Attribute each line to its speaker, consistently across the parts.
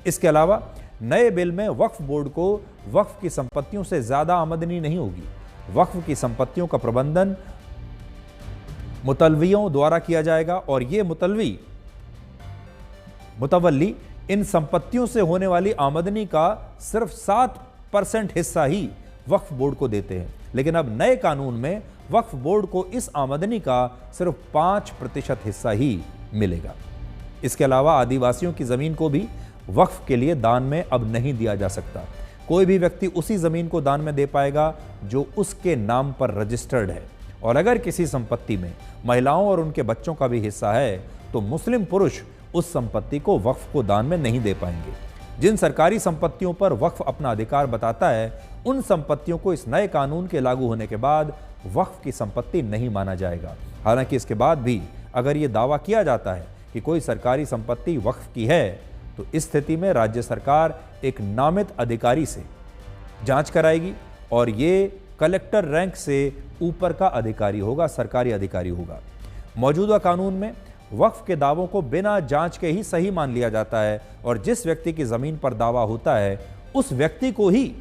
Speaker 1: इसके अलावा नए बिल में वक्फ बोर्ड को वक्फ की संपत्तियों से ज्यादा आमदनी नहीं होगी। वक्फ की संपत्तियों का प्रबंधन मुतलवियों द्वारा किया जाएगा और ये मुतवल्ली इन संपत्तियों से होने वाली आमदनी का सिर्फ 7% हिस्सा ही वक्फ बोर्ड को देते हैं। लेकिन अब नए कानून में वक्फ बोर्ड को इस आमदनी का सिर्फ 5% हिस्सा ही मिलेगा। इसके अलावा आदिवासियों की जमीन को भी वक्फ के लिए दान में अब नहीं दिया जा सकता। कोई भी व्यक्ति उसी जमीन को दान में दे पाएगा जो उसके नाम पर रजिस्टर्ड है। और अगर किसी संपत्ति में महिलाओं और उनके बच्चों का भी हिस्सा है तो मुस्लिम पुरुष उस संपत्ति को वक्फ को दान में नहीं दे पाएंगे। जिन सरकारी संपत्तियों पर वक्फ अपना अधिकार बताता है उन संपत्तियों को इस नए कानून के लागू होने के बाद वक्फ की संपत्ति नहीं माना जाएगा। हालांकि इसके बाद भी अगर ये दावा किया जाता है कि कोई सरकारी संपत्ति वक्फ की है तो इस स्थिति में राज्य सरकार एक नामित अधिकारी से जांच कराएगी और ये कलेक्टर रैंक से ऊपर का अधिकारी होगा, सरकारी अधिकारी होगा। मौजूदा कानून में वक्फ के दावों को बिना जांच के ही सही मान लिया जाता है और जिस व्यक्ति की जमीन पर दावा होता है उस व्यक्ति को ही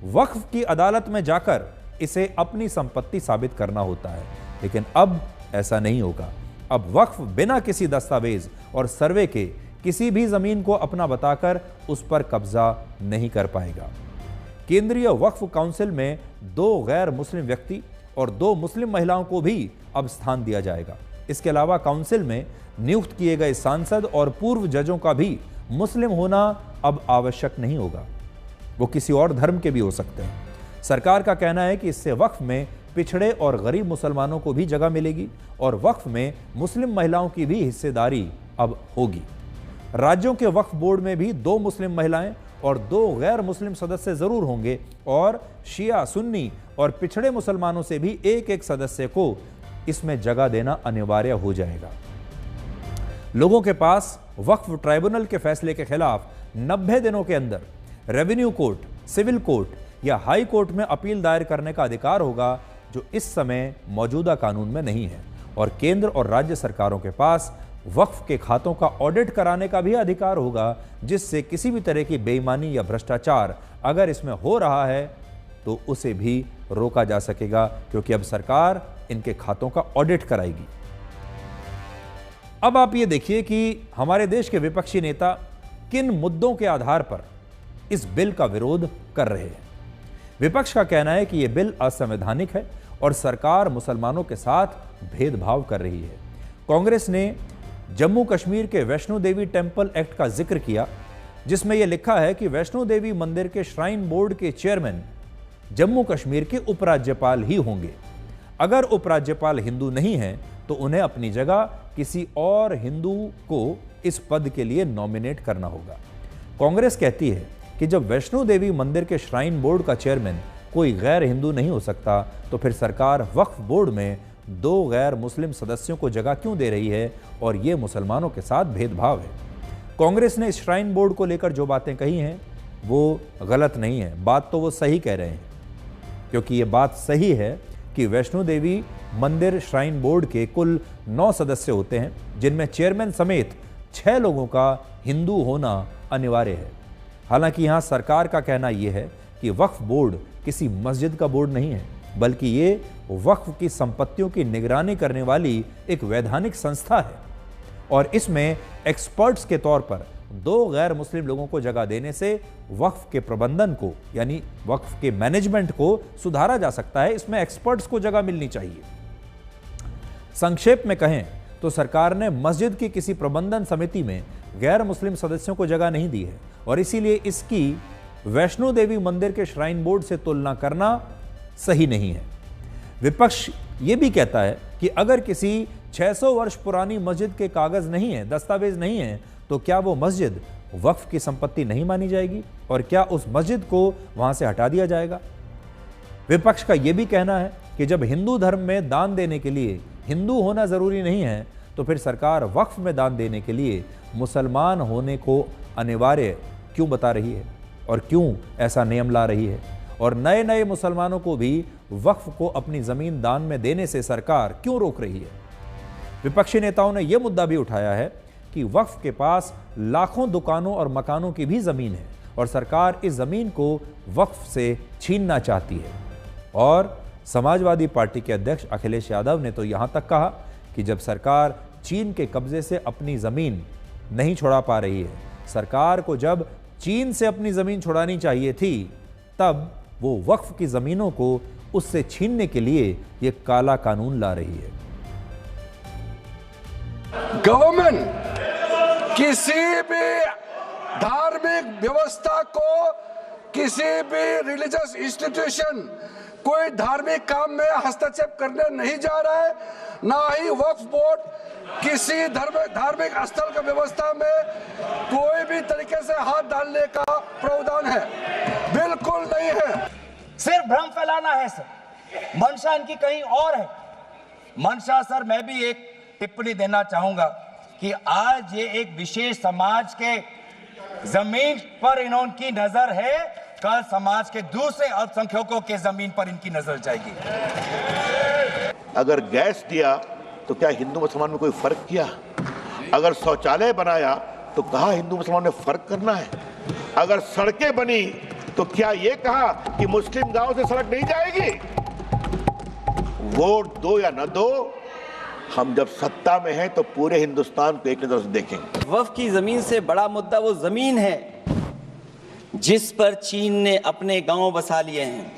Speaker 1: वक्फ की अदालत में जाकर इसे अपनी संपत्ति साबित करना होता है। लेकिन अब ऐसा नहीं होगा। अब वक्फ बिना किसी दस्तावेज और सर्वे के किसी भी जमीन को अपना बताकर उस पर कब्जा नहीं कर पाएगा। केंद्रीय वक्फ काउंसिल में 2 गैर मुस्लिम व्यक्ति और 2 मुस्लिम महिलाओं को भी अब स्थान दिया जाएगा। इसके अलावा काउंसिल में नियुक्त किए गए सांसद और पूर्व जजों का भी मुस्लिम होना अब आवश्यक नहीं होगा, वो किसी और धर्म के भी हो सकते हैं। सरकार का कहना है कि इससे वक्फ में पिछड़े और गरीब मुसलमानों को भी जगह मिलेगी और वक्फ में मुस्लिम महिलाओं की भी हिस्सेदारी अब होगी। राज्यों के वक्फ बोर्ड में भी 2 मुस्लिम महिलाएं और 2 गैर मुस्लिम सदस्य जरूर होंगे और शिया, सुन्नी और पिछड़े मुसलमानों से भी एक सदस्य को इसमें जगह देना अनिवार्य हो जाएगा। लोगों के पास वक्फ ट्राइब्यूनल के फैसले के खिलाफ 90 दिनों के अंदर रेवेन्यू कोर्ट, सिविल कोर्ट या हाई कोर्ट में अपील दायर करने का अधिकार होगा, जो इस समय मौजूदा कानून में नहीं है। और केंद्र और राज्य सरकारों के पास वक्फ के खातों का ऑडिट कराने का भी अधिकार होगा, जिससे किसी भी तरह की बेईमानी या भ्रष्टाचार अगर इसमें हो रहा है तो उसे भी रोका जा सकेगा, क्योंकि अब सरकार इनके खातों का ऑडिट कराएगी। अब आप ये देखिए कि हमारे देश के विपक्षी नेता किन मुद्दों के आधार पर इस बिल का विरोध कर रहे हैं। विपक्ष का कहना है कि यह बिल असंवैधानिक है और सरकार मुसलमानों के साथ भेदभाव कर रही है। कांग्रेस ने जम्मू कश्मीर के वैष्णो देवी टेम्पल एक्ट का जिक्र किया, जिसमें यह लिखा है कि वैष्णो देवी मंदिर के श्राइन बोर्ड के चेयरमैन जम्मू कश्मीर के उपराज्यपाल ही होंगे। अगर उपराज्यपाल हिंदू नहीं हैं तो उन्हें अपनी जगह किसी और हिंदू को इस पद के लिए नॉमिनेट करना होगा। कांग्रेस कहती है कि जब वैष्णो देवी मंदिर के श्राइन बोर्ड का चेयरमैन कोई गैर हिंदू नहीं हो सकता तो फिर सरकार वक्फ बोर्ड में 2 गैर मुस्लिम सदस्यों को जगह क्यों दे रही है और यह मुसलमानों के साथ भेदभाव है। कांग्रेस ने इस श्राइन बोर्ड को लेकर जो बातें कही हैं वो गलत नहीं है, बात तो वो सही कह रहे हैं, क्योंकि ये बात सही है कि वैष्णो देवी मंदिर श्राइन बोर्ड के कुल 9 सदस्य होते हैं, जिनमें चेयरमैन समेत 6 लोगों का हिंदू होना अनिवार्य है। हालांकि यहाँ सरकार का कहना यह है कि वक्फ बोर्ड किसी मस्जिद का बोर्ड नहीं है, बल्कि ये वक्फ की संपत्तियों की निगरानी करने वाली एक वैधानिक संस्था है और इसमें एक्सपर्ट्स के तौर पर 2 गैर मुस्लिम लोगों को जगह देने से वक्फ के प्रबंधन को, यानी वक्फ के मैनेजमेंट को सुधारा जा सकता है। इसमें एक्सपर्ट्स को जगह मिलनी चाहिए। संक्षेप में कहें तो सरकार ने मस्जिद की किसी प्रबंधन समिति में गैर मुस्लिम सदस्यों को जगह नहीं दी है और इसीलिए इसकी वैष्णो देवी मंदिर के श्राइन बोर्ड से तुलना करना सही नहीं है। विपक्ष ये भी कहता है कि अगर किसी 600 वर्ष पुरानी मस्जिद के कागज नहीं है, दस्तावेज नहीं है, तो क्या वो मस्जिद वक्फ की संपत्ति नहीं मानी जाएगी और क्या उस मस्जिद को वहां से हटा दिया जाएगा। विपक्ष का यह भी कहना है कि जब हिंदू धर्म में दान देने के लिए हिंदू होना जरूरी नहीं है तो फिर सरकार वक्फ में दान देने के लिए मुसलमान होने को अनिवार्य क्यों बता रही है और क्यों ऐसा नियम ला रही है और नए नए मुसलमानों को भी वक्फ को अपनी जमीन दान में देने से सरकार क्यों रोक रही है। विपक्षी नेताओं ने यह मुद्दा भी उठाया है कि वक्फ के पास लाखों दुकानों और मकानों की भी ज़मीन है और सरकार इस ज़मीन को वक्फ से छीनना चाहती है। और समाजवादी पार्टी के अध्यक्ष अखिलेश यादव ने तो यहाँ तक कहा कि जब सरकार चीन के कब्जे से अपनी ज़मीन नहीं छुड़ा पा रही है, सरकार को जब चीन से अपनी ज़मीन छुड़ानी चाहिए थी, तब वो वक्फ की ज़मीनों को उससे छीनने के लिए ये काला कानून ला रही है।
Speaker 2: गवर्नमेंट किसी भी धार्मिक व्यवस्था को, किसी भी रिलीजियस इंस्टीट्यूशन, कोई धार्मिक काम में हस्तक्षेप करने नहीं जा रहा है, ना ही वक्फ बोर्ड किसी धार्मिक स्थल की व्यवस्था में कोई भी तरीके से हाथ डालने का प्रावधान है, बिल्कुल नहीं है।
Speaker 3: सिर्फ भ्रम फैलाना है सर, मंशा इनकी कहीं और है। मंशा सर, मैं भी एक टिप्पणी देना चाहूंगा कि आज ये एक विशेष समाज के जमीन पर इनकी नजर है, कल समाज के दूसरे अल्पसंख्यकों के जमीन पर इनकी नजर जाएगी।
Speaker 4: अगर गैस दिया तो क्या हिंदू मुसलमान में कोई फर्क किया? अगर शौचालय बनाया तो कहा हिंदू मुसलमान ने फर्क करना है? अगर सड़कें बनी तो क्या ये कहा कि मुस्लिम गांव से सड़क नहीं जाएगी? वोट दो या न दो, हम जब सत्ता में हैं तो पूरे हिंदुस्तान को एक नजर से देखेंगे।
Speaker 5: वक्फ की जमीन से बड़ा मुद्दा वो जमीन है जिस पर चीन ने अपने गांव बसा लिए हैं,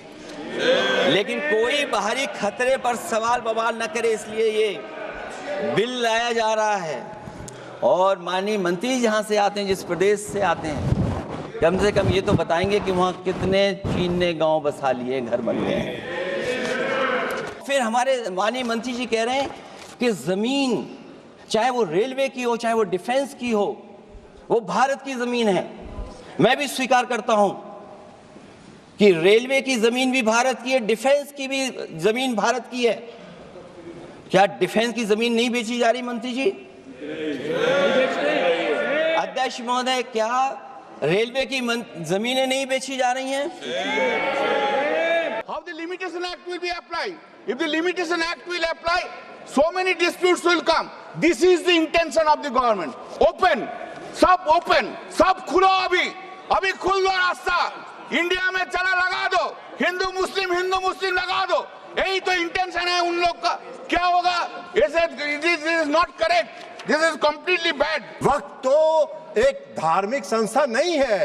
Speaker 5: लेकिन कोई बाहरी खतरे पर सवाल बवाल न करे, इसलिए ये बिल लाया जा रहा है। और माननीय मंत्री जहां से आते हैं, जिस प्रदेश से आते हैं, कम से कम ये तो बताएंगे कि वहां कितने चीन ने गांव बसा लिए, घर बन गए हैं। फिर हमारे माननीय मंत्री जी कह रहे हैं कि जमीन चाहे वो रेलवे की हो, चाहे वो डिफेंस की हो, वो भारत की जमीन है। मैं भी स्वीकार करता हूं कि रेलवे की जमीन भी भारत की है, डिफेंस की भी जमीन भारत की है। क्या डिफेंस की जमीन नहीं बेची जा रही मंत्री जी? अध्यक्ष महोदय, क्या रेलवे की जमीनें नहीं बेची जा रही हैं?
Speaker 6: How the Limitation Act will be applied? If the Limitation Act will apply, so many disputes will come. This is the intention of the government. Open, सब खुलो, अभी खुल दो रास्ता, इंडिया में चला लगा दो, हिंदू मुस्लिम लगा दो, यही तो इंटेंशन है उन लोग का। क्या होगा? This is not correct. This is completely bad.
Speaker 7: वक्त तो एक धार्मिक संस्था नहीं है,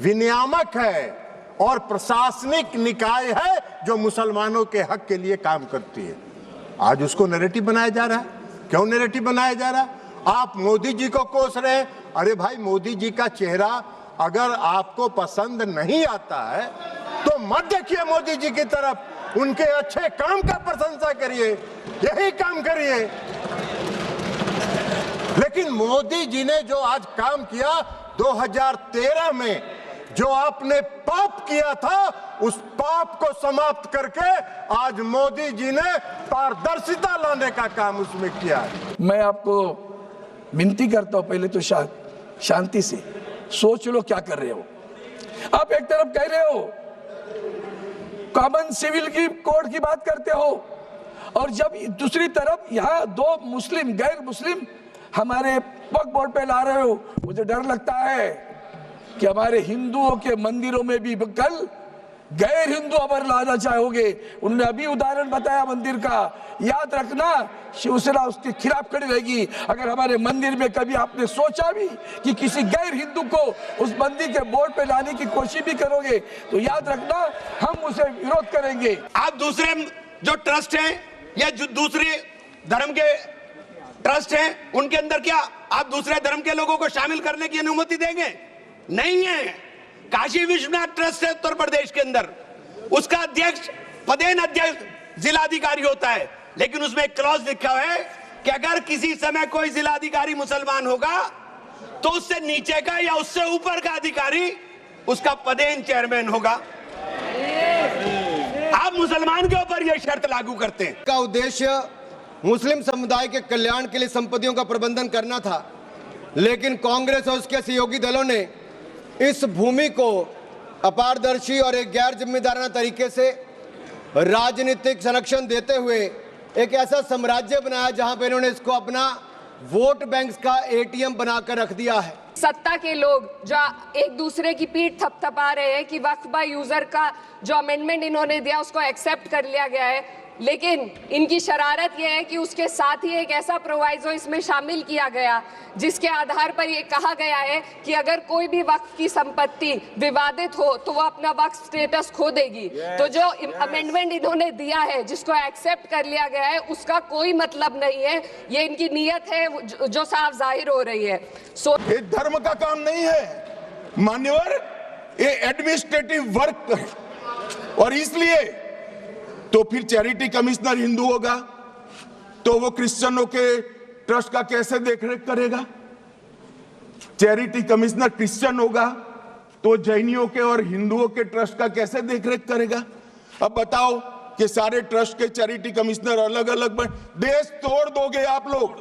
Speaker 7: विनियामक है और प्रशासनिक निकाय है जो मुसलमानों के हक के लिए काम करती है। आज उसको नैरेटिव बनाया जा रहा है। क्यों नैरेटिव बनाया जा रहा है? आप मोदी जी को कोस रहे हैं। अरे भाई, मोदी जी का चेहरा अगर आपको पसंद नहीं आता है तो मत देखिए मोदी जी की तरफ, उनके अच्छे काम का प्रशंसा करिए, यही काम करिए। लेकिन मोदी जी ने जो आज काम किया 2013 में, जो आपने पाप किया था, उस पाप को समाप्त करके आज मोदी जी ने पारदर्शिता लाने का काम उसमें किया है।
Speaker 2: मैं आपको विनती करता हूं, पहले तो शांति से सोच लो क्या कर रहे हो। आप एक तरफ कह रहे हो कॉमन सिविल की कोड की बात करते हो, और जब दूसरी तरफ यहाँ दो मुस्लिम गैर मुस्लिम हमारे वक्फ बोर्ड पे ला रहे हो, मुझे डर लगता है कि हमारे हिंदुओं के मंदिरों में भी कल गैर हिंदू अबर लाना चाहोगे। उन्होंने अभी उदाहरण बताया मंदिर का, याद रखना शिवसेना उसके खिलाफ खड़ी रहेगी। अगर हमारे मंदिर में कभी आपने सोचा भी कि किसी गैर हिंदू को उस मंदिर के बोर्ड पे लाने की कोशिश भी करोगे तो याद रखना हम उसे विरोध करेंगे।
Speaker 6: आप दूसरे जो ट्रस्ट हैं या जो दूसरे धर्म के ट्रस्ट हैं, उनके अंदर क्या आप दूसरे धर्म के लोगों को शामिल करने की अनुमति देंगे? नहीं है। काशी विश्वनाथ ट्रस्ट है उत्तर प्रदेश के अंदर, उसका अध्यक्ष पदेन अध्यक्ष जिलाधिकारी होता है, लेकिन उसमें एक क्लॉज लिखा है कि अगर किसी समय कोई जिलाधिकारी मुसलमान होगा तो उससे नीचे का या उससे ऊपर का अधिकारी उसका पदेन चेयरमैन होगा। आप मुसलमान के ऊपर यह शर्त लागू करते हैं।
Speaker 8: का उद्देश्य मुस्लिम समुदाय के कल्याण के लिए संपत्तियों का प्रबंधन करना था, लेकिन कांग्रेस और उसके सहयोगी दलों ने इस भूमि को अपारदर्शी और एक गैर जिम्मेदाराना तरीके से राजनीतिक संरक्षण देते हुए एक ऐसा साम्राज्य बनाया जहां पर इन्होंने इसको अपना वोट बैंक का एटीएम बनाकर रख दिया है।
Speaker 9: सत्ता के लोग जो एक दूसरे की पीठ थपथपा रहे हैं कि वक्फ बाय यूजर का जो अमेंडमेंट इन्होंने दिया उसको एक्सेप्ट कर लिया गया है, लेकिन इनकी शरारत यह है कि उसके साथ ही एक ऐसा प्रोवाइजो इसमें शामिल किया गया जिसके आधार पर यह कहा गया है कि अगर कोई भी वक्फ की संपत्ति विवादित हो तो वो अपना वक्फ स्टेटस खो देगी। तो जो अमेंडमेंट इन्होंने दिया है जिसको एक्सेप्ट कर लिया गया है उसका कोई मतलब नहीं है, ये इनकी नीयत है जो साफ जाहिर हो रही है।
Speaker 10: ये धर्म का काम नहीं है मान्यवर, ये एडमिनिस्ट्रेटिव वर्क है, और इसलिए तो फिर चैरिटी कमिश्नर हिंदू होगा तो वो क्रिश्चियनों के ट्रस्ट का कैसे देखरेख करेगा? चैरिटी कमिश्नर क्रिश्चियन होगा तो जैनियों के और हिंदुओं के ट्रस्ट का कैसे देखरेख करेगा? अब बताओ कि सारे ट्रस्ट के चैरिटी कमिश्नर अलग अलग देश तोड़ दोगे आप लोग,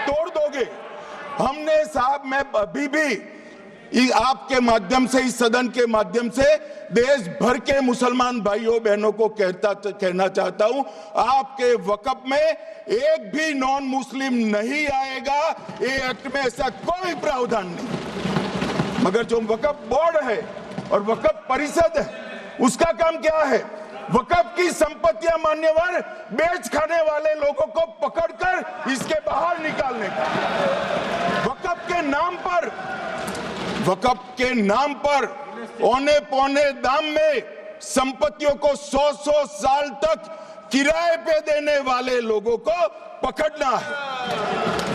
Speaker 10: तोड़ दोगे। हमने साहब, मैं अभी भी आपके माध्यम से, इस सदन के माध्यम से देश भर के मुसलमान भाइयों बहनों को कहना चाहता हूं, आपके वक्फ में एक भी नॉन मुस्लिम नहीं आएगा। ये एक्ट में ऐसा कोई प्रावधान नहीं। मगर जो वक्फ बोर्ड है और वक्फ परिषद है उसका काम क्या है? वक्फ की संपत्तियां मान्यवर बेच खाने वाले लोगों को पकड़कर इसके बाहर निकालने का। वक्फ के नाम पर औने पौने दाम में संपत्तियों को 100 साल तक किराए पे देने वाले लोगों को पकड़ना है।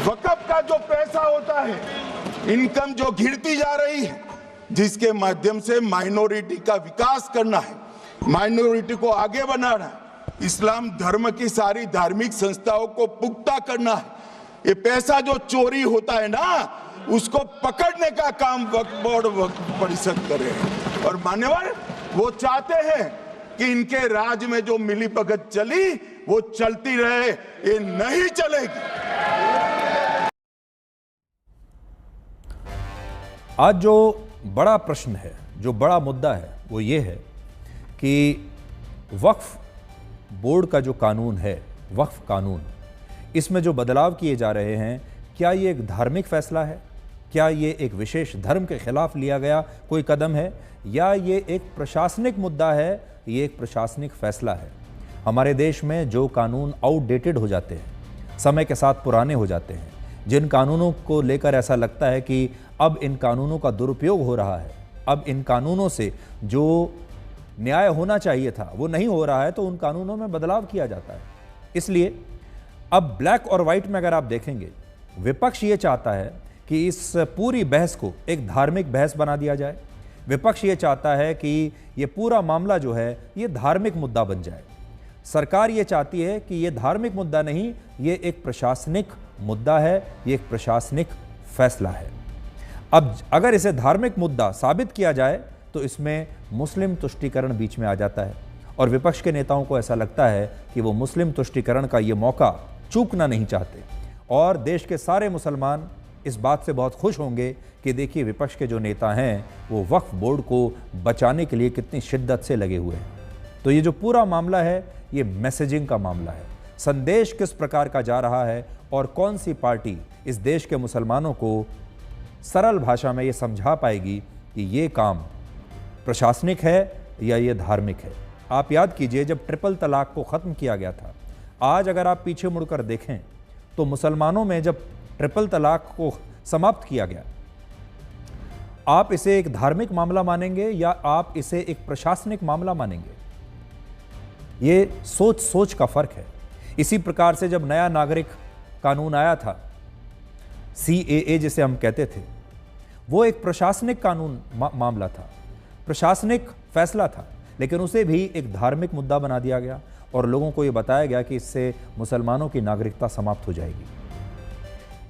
Speaker 10: वक्फ का जो पैसा होता है, इनकम जो घिरती जा रही है, जिसके माध्यम से माइनॉरिटी का विकास करना है, माइनॉरिटी को आगे बढ़ाना है, इस्लाम धर्म की सारी धार्मिक संस्थाओं को पुख्ता करना है। ये पैसा जो चोरी होता है ना, उसको पकड़ने का काम वक्फ बोर्ड, वक्फ परिषद करे। और मान्यवर वो चाहते हैं कि इनके राज में जो मिलीभगत चली वो चलती रहे, ये नहीं चलेगी।
Speaker 1: आज जो बड़ा प्रश्न है, जो बड़ा मुद्दा है, वो ये है कि वक्फ बोर्ड का जो कानून है, वक्फ कानून, इसमें जो बदलाव किए जा रहे हैं, क्या ये एक धार्मिक फैसला है? क्या ये एक विशेष धर्म के खिलाफ लिया गया कोई कदम है, या ये एक प्रशासनिक मुद्दा है? ये एक प्रशासनिक फैसला है। हमारे देश में जो कानून आउटडेटेड हो जाते हैं, समय के साथ पुराने हो जाते हैं, जिन कानूनों को लेकर ऐसा लगता है कि अब इन कानूनों का दुरुपयोग हो रहा है, अब इन कानूनों से जो न्याय होना चाहिए था वो नहीं हो रहा है, तो उन कानूनों में बदलाव किया जाता है। इसलिए अब ब्लैक और वाइट में अगर आप देखेंगे, विपक्ष ये चाहता है कि इस पूरी बहस को एक धार्मिक बहस बना दिया जाए। विपक्ष ये चाहता है कि ये पूरा मामला जो है ये धार्मिक मुद्दा बन जाए। सरकार ये चाहती है कि ये धार्मिक मुद्दा नहीं, ये एक प्रशासनिक मुद्दा है, ये एक प्रशासनिक फैसला है। अब अगर इसे धार्मिक मुद्दा साबित किया जाए तो इसमें मुस्लिम तुष्टीकरण बीच में आ जाता है, और विपक्ष के नेताओं को ऐसा लगता है कि वो मुस्लिम तुष्टीकरण का ये मौका चूकना नहीं चाहते। और देश के सारे मुसलमान इस बात से बहुत खुश होंगे कि देखिए विपक्ष के जो नेता हैं वो वक्फ बोर्ड को बचाने के लिए कितनी शिद्दत से लगे हुए हैं। तो ये जो पूरा मामला है ये मैसेजिंग का मामला है। संदेश किस प्रकार का जा रहा है और कौन सी पार्टी इस देश के मुसलमानों को सरल भाषा में ये समझा पाएगी कि ये काम प्रशासनिक है या ये धार्मिक है। आप याद कीजिए, जब ट्रिपल तलाक को ख़त्म किया गया था, आज अगर आप पीछे मुड़कर देखें तो मुसलमानों में जब ट्रिपल तलाक को समाप्त किया गया, आप इसे एक धार्मिक मामला मानेंगे या आप इसे एक प्रशासनिक मामला मानेंगे? ये सोच का फर्क है। इसी प्रकार से जब नया नागरिक कानून आया था, CAA जिसे हम कहते थे, वो एक प्रशासनिक कानून मामला था, प्रशासनिक फैसला था, लेकिन उसे भी एक धार्मिक मुद्दा बना दिया गया और लोगों को ये बताया गया कि इससे मुसलमानों की नागरिकता समाप्त हो जाएगी।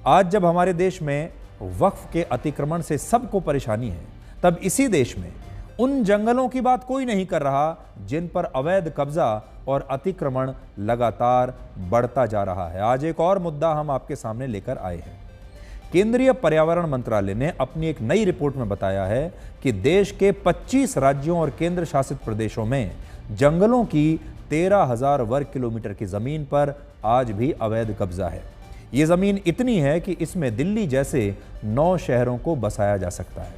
Speaker 1: आज जब हमारे देश में वक्फ के अतिक्रमण से सबको परेशानी है, तब इसी देश में उन जंगलों की बात कोई नहीं कर रहा जिन पर अवैध कब्जा और अतिक्रमण लगातार बढ़ता जा रहा है। आज एक और मुद्दा हम आपके सामने लेकर आए हैं। केंद्रीय पर्यावरण मंत्रालय ने अपनी एक नई रिपोर्ट में बताया है कि देश के 25 राज्यों और केंद्र शासित प्रदेशों में जंगलों की 13,000 वर्ग किलोमीटर की जमीन पर आज भी अवैध कब्जा है। ये ज़मीन इतनी है कि इसमें दिल्ली जैसे 9 शहरों को बसाया जा सकता है।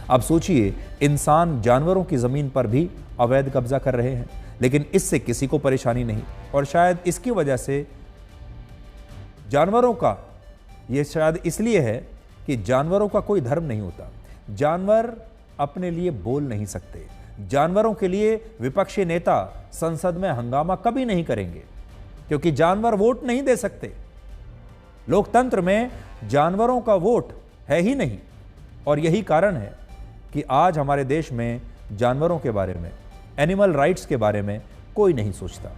Speaker 1: अब सोचिए, इंसान जानवरों की ज़मीन पर भी अवैध कब्जा कर रहे हैं, लेकिन इससे किसी को परेशानी नहीं। और शायद इसकी वजह से जानवरों का, ये शायद इसलिए है कि जानवरों का कोई धर्म नहीं होता। जानवर अपने लिए बोल नहीं सकते। जानवरों के लिए विपक्षी नेता संसद में हंगामा कभी नहीं करेंगे, क्योंकि जानवर वोट नहीं दे सकते। लोकतंत्र में जानवरों का वोट है ही नहीं। और यही कारण है कि आज हमारे देश में जानवरों के बारे में, एनिमल राइट्स के बारे में कोई नहीं सोचता।